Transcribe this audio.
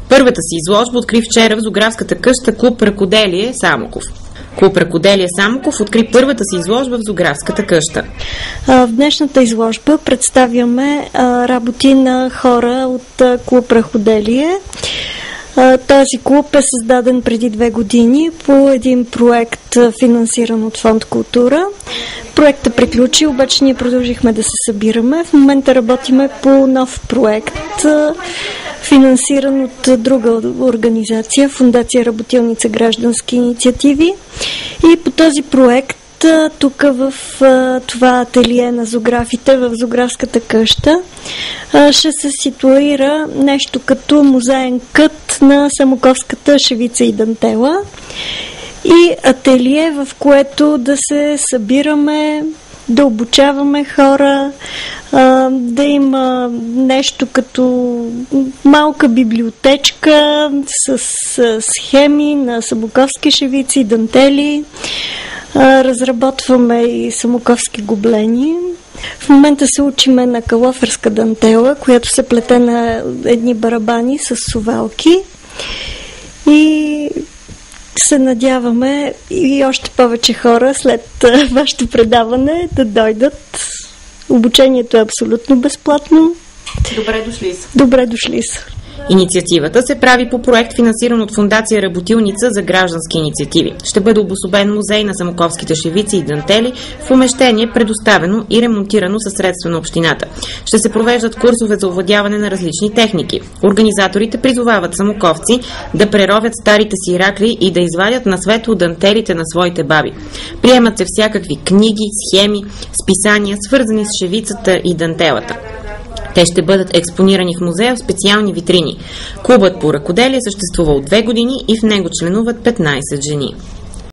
Първата си изложба откри вчера в зоографската къща Клуб Ръкоделие Самоков. Клуб Ръкоделие Самоков откри първата си изложба в зоографската къща. В днешната изложба представяме работи на хора от Клуб Ръкоделие. Този клуб е създаден преди 2 години по един проект, финансиран от Фонд Култура. Проектът приключи, обаче ние продължихме да се събираме. В момента работиме по нов проект, финансиран от друга организация, Фондация Работилница граждански инициативи. И по този проект тук в това ателие на зоографите в зоографската къща ще се ситуира нещо като музеен кът на самоковската шевица и дантела и ателие, в което да се събираме, да обучаваме хора, да има нещо като малка библиотечка с схеми на самоковски шевици и дантели. Разработваме и самоковски гоблени. В момента се учиме на калоферска дантела, която се плете на едни барабани с совалки. И се надяваме и още повече хора след вашето предаване да дойдат. Обучението е абсолютно безплатно. Добре дошли са. Добре дошли са. Инициативата се прави по проект, финансиран от Фондация Работилница за граждански инициативи. Ще бъде обособен музей на самоковските шевици и дантели в помещение, предоставено и ремонтирано със средства на общината. Ще се провеждат курсове за овладяване на различни техники. Организаторите призовават самоковци да преровят старите си ракли и да извадят на светло дантелите на своите баби. Приемат се всякакви книги, схеми, списания, свързани с шевицата и дантелата. Те ще бъдат експонирани в музея в специални витрини. Клубът по ръкоделие съществува от 2 години и в него членуват 15 жени.